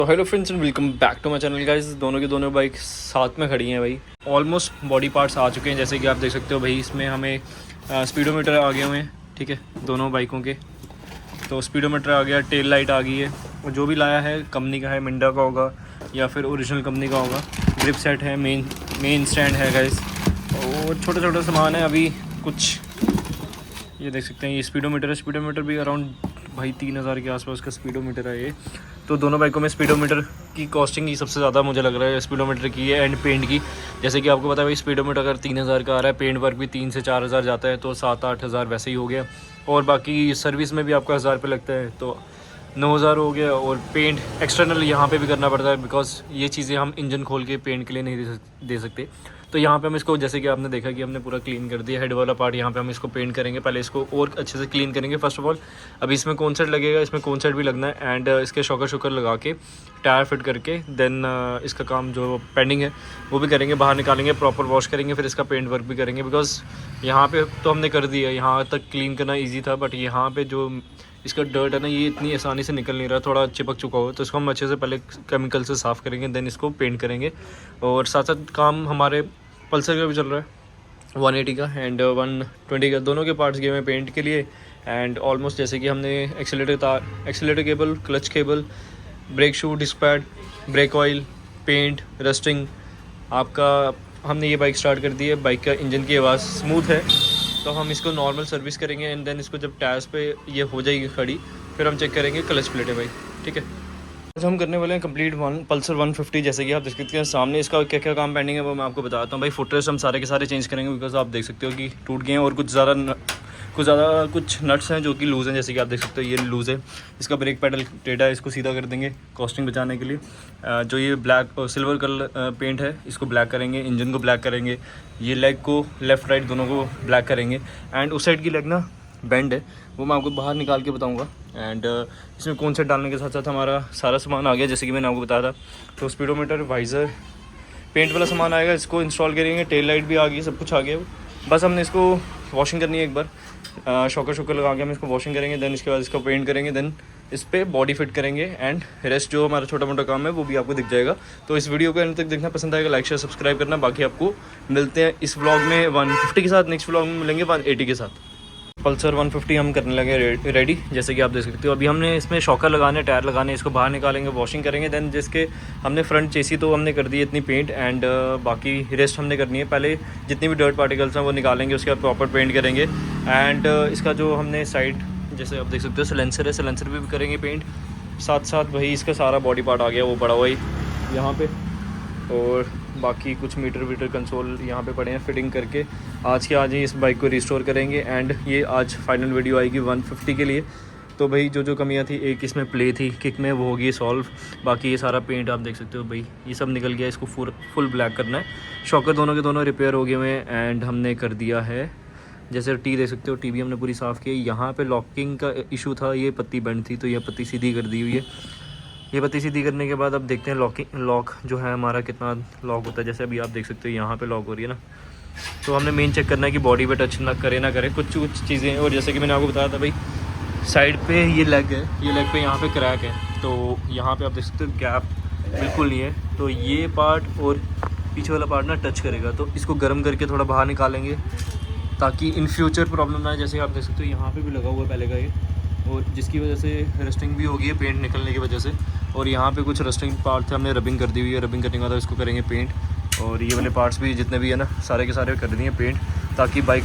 तो hello friends and welcome back to my channel guys. दोनों की दोनों बाइक साथ में खड़ी हैं भाई। ऑलमोस्ट बॉडी पार्ट्स आ चुके हैं जैसे कि आप देख सकते हो भाई। इसमें हमें स्पीडोमीटर आ गए हुए हैं, ठीक है, दोनों बाइकों के। तो स्पीडोमीटर आ गया, टेल लाइट आ गई है, और जो भी लाया है कंपनी का है, मिंडा का होगा या फिर ओरिजिनल कंपनी का होगा। ग्रिप सेट है, मेन स्टैंड है गाइस, और छोटा छोटा सामान है अभी कुछ। ये देख सकते हैं, ये स्पीडोमीटर भी अराउंड भाई 3000 के आसपास का स्पीडोमीटर है ये। तो दोनों बाइकों में स्पीडोमीटर की कॉस्टिंग ही सबसे ज़्यादा मुझे लग रहा है स्पीडोमीटर की है एंड पेंट की। जैसे कि आपको पता है भाई, स्पीडोमीटर अगर 3000 का आ रहा है, पेंट वर्क भी 3 से 4000 जाता है, तो 7-8 हज़ार वैसे ही हो गया। और बाकी सर्विस में भी आपका 1000 रुपये लगता है, तो 9000 हो गया। और पेंट एक्सटर्नल यहाँ पे भी करना पड़ता है, बिकॉज ये चीज़ें हम इंजन खोल के पेंट के लिए नहीं दे सकते। तो यहाँ पे हम इसको, जैसे कि आपने देखा कि हमने पूरा क्लीन कर दिया हेड वाला पार्ट। यहाँ पे हम इसको पेंट करेंगे, पहले इसको और अच्छे से क्लीन करेंगे फर्स्ट ऑफ ऑल। अभी इसमें कौन सेट लगेगा, इसमें कौन सेट भी लगना है, एंड इसके शॉकर लगा के टायर फिट करके देन इसका काम जो पेंडिंग है वो भी करेंगे, बाहर निकालेंगे, प्रॉपर वॉश करेंगे, फिर इसका पेंट वर्क भी करेंगे। बिकॉज यहाँ पे तो हमने कर दिया, यहाँ तक क्लीन करना ईजी था, बट यहाँ पे जो इसका डर्ट है ना, ये इतनी आसानी से निकल नहीं रहा, थोड़ा चिपक चुका हो। तो इसको हम अच्छे से पहले केमिकल से साफ़ करेंगे, देन इसको पेंट करेंगे। और साथ साथ काम हमारे पल्सर का भी चल रहा है, 180 का एंड 120 का, दोनों के पार्ट्स गए हुए हैं पेंट के लिए। एंड ऑलमोस्ट जैसे कि हमने accelerator cable, clutch cable, brake shoe, disc pad, brake oil, paint, rusting आपका, हमने ये बाइक स्टार्ट कर दी है। बाइक का इंजन की आवाज़ स्मूथ है, तो हम इसको नॉर्मल सर्विस करेंगे एंड देन इसको जब टायर्स पे ये हो जाएगी खड़ी, फिर हम चेक करेंगे क्लच प्लेटें भाई, ठीक है। तो हम करने वाले हैं कंप्लीट पल्सर 150। जैसे कि आप देख सकते हैं सामने, इसका क्या क्या काम पेंडिंग है वो मैं आपको बताता हूँ भाई। फुटरेस्ट हम सारे के सारे चेंज करेंगे, बिकॉज आप देख सकते हो कि टूट गए हैं, और कुछ नट्स हैं जो कि लूज़ हैं। जैसे कि आप देख सकते हो ये लूज़ है। इसका ब्रेक पैडल टेढ़ा है, इसको सीधा कर देंगे कॉस्टिंग बचाने के लिए। जो ये ब्लैक और सिल्वर कलर पेंट है, इसको ब्लैक करेंगे, इंजन को ब्लैक करेंगे, ये लेग को लेफ़्ट राइट दोनों को ब्लैक करेंगे। एंड उस साइड की लेग ना बेंड है, वो मैं आपको बाहर निकाल के बताऊंगा। एंड इसमें कौन सेट डालने के साथ साथ हमारा सारा सामान आ गया, जैसे कि मैंने आपको बताया था। तो स्पीडोमीटर, वाइज़र, पेंट वाला सामान आएगा, इसको इंस्टॉल करेंगे। टेल लाइट भी आ गई, सब कुछ आ गया। बस हमने इसको वॉशिंग करनी है एक बार, शॉकर लगा के हम इसको वॉशिंग करेंगे, देन इसके बाद इसको पेंट करेंगे, देन इस पर बॉडी फिट करेंगे, एंड रेस्ट जो हमारा छोटा मोटा काम है वो भी आपको दिख जाएगा। तो इस वीडियो को एंड तक देखना, पसंद आएगा लाइक शेयर सब्सक्राइब करना। बाकी आपको मिलते हैं इस व्लॉग में 150 के साथ, नेक्स्ट व्लॉग में मिलेंगे 180 के साथ। पल्सर 150 हम करने लगे रेडी, जैसे कि आप देख सकते हो। अभी हमने इसमें शॉकर लगाने, टायर लगाने, इसको बाहर निकालेंगे, वॉशिंग करेंगे, देन जिसके हमने फ्रंट चेसी तो हमने कर दी है इतनी पेंट, एंड बाकी रेस्ट हमने करनी है। पहले जितनी भी डर्ट पार्टिकल्स हैं वो निकालेंगे, उसके बाद प्रॉपर पेंट करेंगे। एंड इसका जो हमने साइड, जैसे आप देख सकते हो सिलेंसर है, सिलेंसर भी करेंगे पेंट। साथ साथ वही इसका सारा बॉडी पार्ट आ गया, वो पड़ा हुआ ही यहाँ पे। और बाकी कुछ मीटर कंसोल यहाँ पे पड़े हैं, फिटिंग करके आज ही इस बाइक को रिस्टोर करेंगे। एंड ये आज फाइनल वीडियो आएगी 150 के लिए। तो भाई जो कमियाँ थी, एक इसमें प्ले थी किक में, वो होगी सॉल्व। बाकी ये सारा पेंट आप देख सकते हो भाई, ये सब निकल गया, इसको फुल ब्लैक करना है। शॉकर दोनों के दोनों रिपेयर हो गए हुए हैं, एंड हमने कर दिया है, जैसे टी देख सकते हो, टी भी हमने पूरी साफ़ की। यहाँ पे लॉकिंग का इशू था, ये पत्ती बेंड थी, तो ये पत्ती सीधी कर दी हुई है। ये पत्ती सीधी करने के बाद अब देखते हैं लॉक जो है हमारा कितना लॉक होता है। जैसे अभी आप देख सकते हो यहाँ पे लॉक हो रही है ना, तो हमने मेन चेक करना है कि बॉडी पे टच ना करे कुछ चीज़ें। और जैसे कि मैंने आपको बताया था भाई, साइड पे ये लेग है, ये लेग पे यहाँ पे क्रैक है, तो यहाँ पे आप देख सकते हो गैप बिल्कुल नहीं है। तो ये पार्ट और पीछे वाला पार्ट ना टच करेगा, तो इसको गर्म करके थोड़ा बाहर निकालेंगे, ताकि इन फ्यूचर प्रॉब्लम ना आए। जैसे आप देख सकते हो यहाँ पे भी लगा हुआ है पहले का ये, और जिसकी वजह से रस्टिंग भी होगी है पेंट निकलने की वजह से। और यहाँ पे कुछ रस्टिंग पार्ट थे, हमने रबिंग कर दी हुई है। रबिंग करने के बाद इसको करेंगे पेंट, और ये वाले पार्ट्स भी जितने भी है ना, सारे के सारे कर दिए पेंट, ताकि बाइक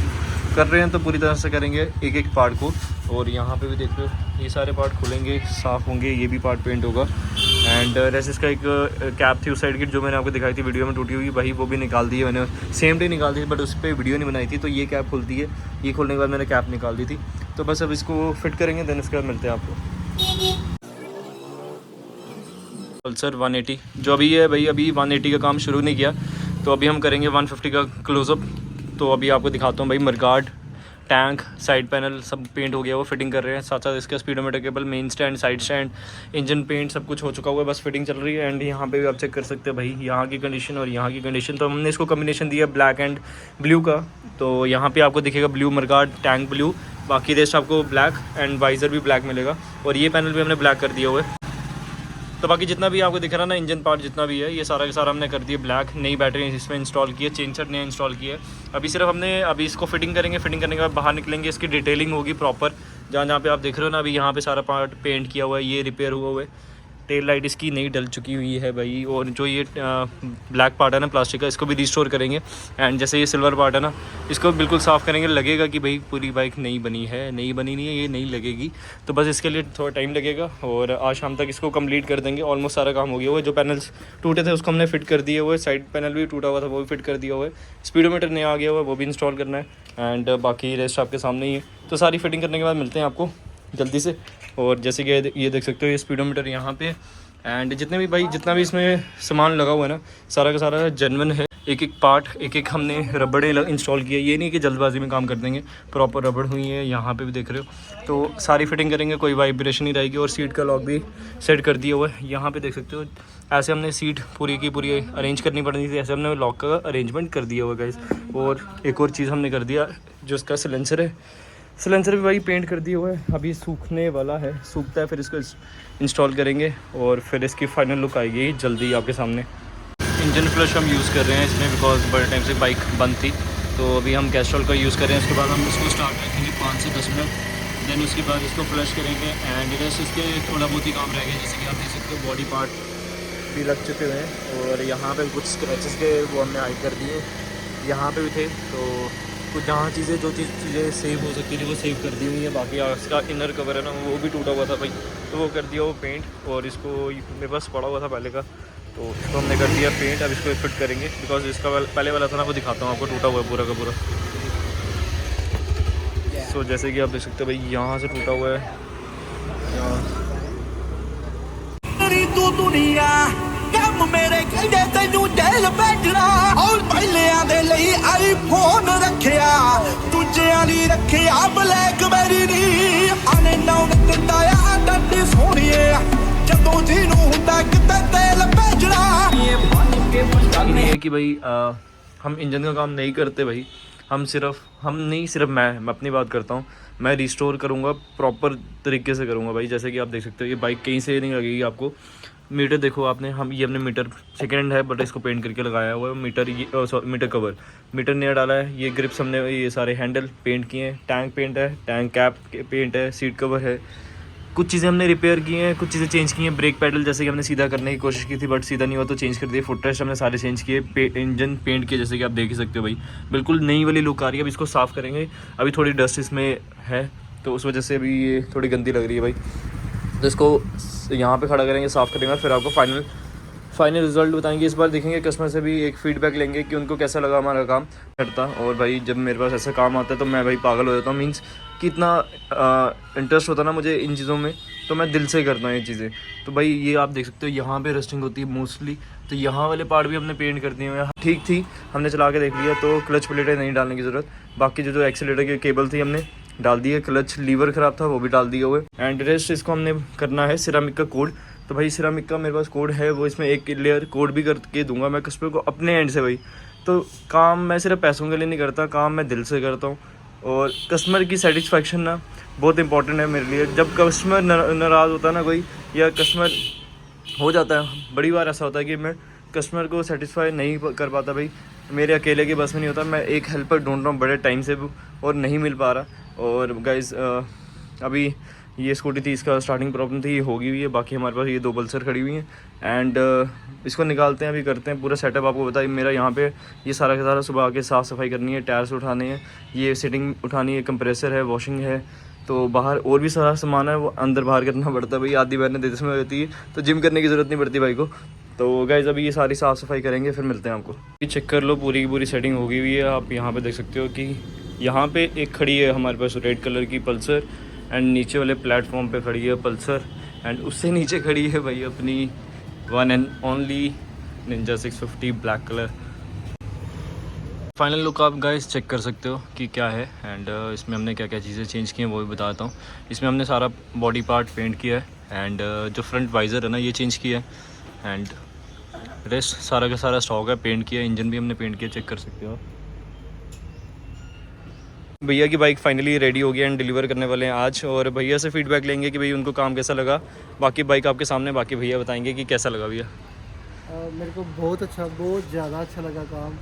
कर रहे हैं तो पूरी तरह से करेंगे एक एक पार्ट को। और यहाँ पे भी देख लो, ये सारे पार्ट खुलेंगे, साफ़ होंगे, ये भी पार्ट पेंट होगा। एंड रेस्ट इसका एक कैप थी उस साइड की, जो मैंने आपको दिखाई थी वीडियो में टूटी हुई भाई, वो भी निकाल दी है मैंने, सेम डे निकाल दी थी, बट उस पर वीडियो नहीं बनाई थी। तो ये कैप खुलती है, ये खोलने के बाद मैंने कैप निकाल दी थी। तो बस अब इसको फिट करेंगे, देन इसके बाद मिलते हैं आपको। पल्सर 180 जो अभी है भाई, अभी 180 का काम शुरू नहीं किया, तो अभी हम करेंगे 150 का क्लोजअप। तो अभी आपको दिखाता हूँ भाई, मडगार्ड, टैंक, साइड पैनल सब पेंट हो गया, वो फिटिंग कर रहे हैं। साथ साथ इसका speedometer cable, main stand, side stand, engine paint सब कुछ हो चुका हुआ है, बस फिटिंग चल रही है। एंड यहाँ पे भी आप चेक कर सकते हैं भाई, यहाँ की कंडीशन और यहाँ की कंडीशन। तो हमने इसको कम्बिनेशन दिया ब्लैक एंड ब्लू का, तो यहाँ पे आपको दिखेगा ब्लू मडगार्ड, टैंक ब्लू, बाकी रेस्ट आपको ब्लैक, एंड वाइज़र भी ब्लैक मिलेगा। और ये पैनल भी हमने ब्लैक कर दिया हुआ है। तो बाकी जितना भी आपको दिख रहा है ना इंजन पार्ट जितना भी है ये सारा का सारा हमने कर दिया ब्लैक। नई बैटरी इसमें इंस्टॉल की है, चेंजर नया इंस्टॉल किया है। अभी सिर्फ हमने अभी इसको फिटिंग करेंगे, फिटिंग करने के बाद बाहर निकलेंगे, इसकी डिटेलिंग होगी प्रॉपर। जहाँ जहाँ पे आप देख रहे हो ना अभी यहाँ पे सारा पार्ट पेंट किया हुआ है, ये रिपेयर हुआ हुआ है। टेल लाइट इसकी नई डल चुकी हुई है भाई। और जो ये ब्लैक पार्ट है ना प्लास्टिक का, इसको भी रिस्टोर करेंगे। एंड जैसे ये सिल्वर पार्ट है ना, इसको बिल्कुल साफ़ करेंगे। लगेगा कि भाई पूरी बाइक नई बनी है, नई बनी नहीं है, ये नई लगेगी। तो बस इसके लिए थोड़ा टाइम लगेगा और आज शाम तक इसको कंप्लीट कर देंगे। ऑलमोस्ट सारा काम हो गया हुआ है। जो पैनल्स टूटे थे उसको हमने फिट कर दिए हुए, साइड पैनल भी टूटा हुआ था वो भी फिट कर दिया हुआ है। स्पीडोमीटर नया आ गया हुआ है, वो भी इंस्टॉल करना है। एंड बाकी रेस्ट आपके सामने ही है। तो सारी फिटिंग करने के बाद मिलते हैं आपको जल्दी से। और जैसे कि ये देख सकते हो ये स्पीडोमीटर यहाँ पे। एंड जितने भी भाई जितना भी इसमें सामान लगा हुआ है ना, सारा का सारा जेन्युइन है। एक एक पार्ट एक एक हमने रबड़े इंस्टॉल किया। ये नहीं कि जल्दबाजी में काम कर देंगे, प्रॉपर रबड़ हुई है। यहाँ पे भी देख रहे हो। तो सारी फिटिंग करेंगे, कोई वाइब्रेशन नहीं रहेगी। और सीट का लॉक भी सेट कर दिया हुआ है। यहाँ पे देख सकते हो ऐसे हमने सीट पूरी की पूरी अरेंज करनी पड़नी थी, ऐसे हमने लॉक का अरेंजमेंट कर दिया हुआ गाइस। और एक और चीज़ हमने कर दिया, जो इसका सिलेंसर है, सिलेंसर भी भाई पेंट कर दिया हुआ है। अभी सूखने वाला है, सूखता है फिर इसको इंस्टॉल करेंगे और फिर इसकी फाइनल लुक आएगी जल्दी आपके सामने। इंजन फ्लश हम यूज़ कर रहे हैं इसमें, बिकॉज बड़े टाइम से बाइक बंद थी। तो अभी हम कैस्ट्रॉल का यूज़ कर रहे हैं। उसके बाद हम इसको स्टार्ट रखेंगे 5 से 10 मिनट। देन उसके बाद इसको फ्लश करेंगे। एंड रेस्ट इसके थोड़ा बहुत ही काम रह गया। जैसे कि आप देख सकते हो बॉडी पार्ट भी लग चुके हुए हैं। और यहाँ पे कुछ स्क्रैचेस के वो हमने हाइड कर दिए, यहाँ पे भी थे। तो कुछ जहाँ चीज़ें जो चीज़ें सेव हो सकती थी वो सेव कर दी हुई है। बाकी इसका इनर कवर है ना वो भी टूटा हुआ था भाई, तो वो कर दिया वो पेंट। और इसको मेरे पास पड़ा हुआ था पहले का, तो इसको हमने कर दिया पेंट। अब इसको फिट करेंगे, बिकॉज इसका पहले वाला था ना वो दिखाता हूँ आपको, टूटा हुआ है पूरा का पूरा। सो जैसे कि आप देख सकते हो भाई यहाँ से टूटा हुआ है, ਕੰਮ ਮੇਰੇ ਕਹਿੰਦੇ ਤੈਨੂੰ ਜੇਲ ਭੇਜਣਾ ਔਰ ਪਹਿਲਿਆਂ ਦੇ ਲਈ ਆਈਫੋਨ ਰੱਖਿਆ ਦੂਜਿਆਂ ਲਈ ਰੱਖਿਆ ਬਲੈਕਬੈਰੀ ਨਹੀਂ ਆਨੇ ਨਾਉ ਦਿੱਤਾ ਆ ਡੱਡੀ ਸੋਹਣੀਏ ਜਦੋਂ ਜਿਹਨੂੰ ਹੁੰਦਾ ਕਿਤੇ ਤੇਲ ਭੇਜਣਾ ਇਹ ਬਣ ਕੇ ये है कि भाई हम इंजन का काम नहीं करते भाई। हम सिर्फ मैं अपनी बात करता हूँ। मैं रिस्टोर करूँगा, प्रॉपर तरीके से करूँगा भाई। जैसे कि आप देख सकते हो ये बाइक कहीं से नहीं लगेगी आपको। मीटर देखो आपने, ये हमने मीटर सेकेंड है बट इसको पेंट करके लगाया हुआ है। मीटर कवर मीटर नया डाला है। ये ग्रिप्स हमने ये सारे हैंडल पेंट किए हैं। टैंक पेंट है, टैंक कैप पेंट है, सीट कवर है। कुछ चीज़ें हमने रिपेयर की हैं, कुछ चीज़ें चेंज की हैं। ब्रेक पैडल जैसे कि हमने सीधा करने की कोशिश की थी बट सीधा नहीं हुआ तो चेंज कर दिए। फुट रेस्ट हमने सारे चेंज किए। इंजन पेंट किए, जैसे कि आप देख ही सकते हो भाई बिल्कुल नई वाली लुक आ रही है। अब इसको साफ़ करेंगे। अभी थोड़ी डस्ट इसमें है तो उस वजह से अभी ये थोड़ी गंदी लग रही है भाई। तो इसको यहाँ पे खड़ा करेंगे, साफ़ करेंगे, फिर आपको फाइनल रिजल्ट बताएंगे। इस बार देखेंगे कस्टमर से भी एक फ़ीडबैक लेंगे कि उनको कैसा लगा हमारा काम करता। और भाई जब मेरे पास ऐसा काम आता है तो मैं भाई पागल हो जाता हूँ। मीन्स कि इतना इंटरेस्ट होता है ना मुझे इन चीज़ों में, तो मैं दिल से करता हूँ ये चीज़ें। तो भाई ये आप देख सकते हो यहाँ पे रस्टिंग होती है मोस्टली, तो यहाँ वाले पार्ट भी हमने पेंट कर दिए हुए हैं। ठीक थी, हमने चला के देख लिया तो क्लच प्लेटें नहीं डालने की ज़रूरत। बाकी जो एक्सीलेटर की केबल थी हमने डाल दी है। क्लच लीवर ख़राब था वो भी डाल दिए हुए। एंड रेस्ट इसको हमने करना है सिरामिक का कोड। तो भाई सिरामिक का मेरे पास कोड है, वो इसमें एक लेयर कोड भी करके दूंगा मैं कस्टमर को अपने एंड से भाई। तो काम मैं सिर्फ पैसों के लिए नहीं करता, काम मैं दिल से करता हूँ। और कस्टमर की सेटिस्फेक्शन ना बहुत इंपॉर्टेंट है मेरे लिए। जब कस्टमर नाराज़ होता है ना कोई, या कस्टमर हो जाता है, बड़ी बार ऐसा होता है कि मैं कस्टमर को सेटिस्फाई नहीं कर पाता भाई। मेरे अकेले के बस में नहीं होता। मैं एक हेल्पर ढूंढ रहा हूँ बड़े टाइम से और नहीं मिल पा रहा। और गाइज़ अभी ये स्कूटी थी, इसका स्टार्टिंग प्रॉब्लम थी, ये होगी हुई है। बाकी हमारे पास ये 2 पल्सर खड़ी हुई हैं। एंड इसको निकालते हैं, अभी करते हैं पूरा सेटअप। आपको बताइए मेरा यहाँ पे ये सारा का सारा सुबह आके साफ़ सफाई करनी है, टायर्स उठाने हैं, ये सीटिंग उठानी है, कंप्रेसर है, वॉशिंग है। तो बाहर और भी सारा सामान है वो अंदर बाहर करना पड़ता है भाई। आधी बहनें देश में होती है तो जिम करने की ज़रूरत नहीं पड़ती भाई को। तो गाइज़ अभी ये सारी साफ़ सफाई करेंगे फिर मिलते हैं आपको। ये चेक कर लो, पूरी की पूरी सेटिंग होगी हुई है। आप यहाँ पे देख सकते हो कि यहाँ पे एक खड़ी है हमारे पास रेड कलर की पल्सर। एंड नीचे वाले प्लेटफॉर्म पे खड़ी है पल्सर। एंड उससे नीचे खड़ी है भाई अपनी one and only Ninja 650 black colour. Final look आप गाइस चेक कर सकते हो कि क्या है। एंड इसमें हमने क्या क्या चीज़ें चेंज की हैं वो भी बताता हूँ। इसमें हमने सारा बॉडी पार्ट पेंट किया है। एंड जो फ्रंट वाइज़र है ना ये चेंज किया है। एंड रेस्ट सारा का सारा स्टॉक है, पेंट किया। इंजन भी हमने पेंट किया, चेक कर सकते हो। भैया की बाइक फाइनली रेडी हो गई एंड डिलीवर करने वाले हैं आज, और भैया से फीडबैक लेंगे कि भाई उनको काम कैसा लगा। बाकी बाइक आपके सामने, बाकी भैया बताएंगे कि कैसा लगा भैया। मेरे को बहुत ज़्यादा अच्छा लगा काम।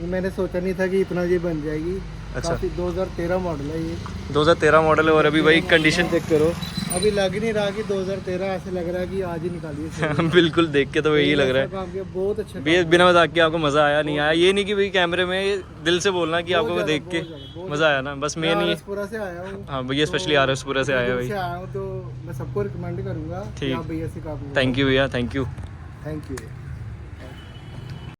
ये मैंने सोचा नहीं था कि इतना ये बन जाएगी। अच्छा। काफ़ी 2013 मॉडल है ये। 2013 मॉडल है, और अभी भाई कंडीशन चेक करो। अभी लग नहीं रहा कि 2013, ऐसे लग रहा है कि आज ही निकाली है। बिल्कुल, देख के तो यही लग रहा है। काम किया, बहुत अच्छा भैया बिना मजाक के आपको मज़ा आया नहीं आया? ये नहीं कि भाई कैमरे में, दिल से बोलना कि आपको देख के मज़ा आया ना, बस मेन ये। पूरा से आया हूँ। हाँ भैया, स्पेशली आरएसपुरा से आया भाई। आया हूँ तो मैं सबको रिकमेंड करूँगा कि ठीक। आप भैया से काम। थैंक यू भैया, थैंक यू। Thank you.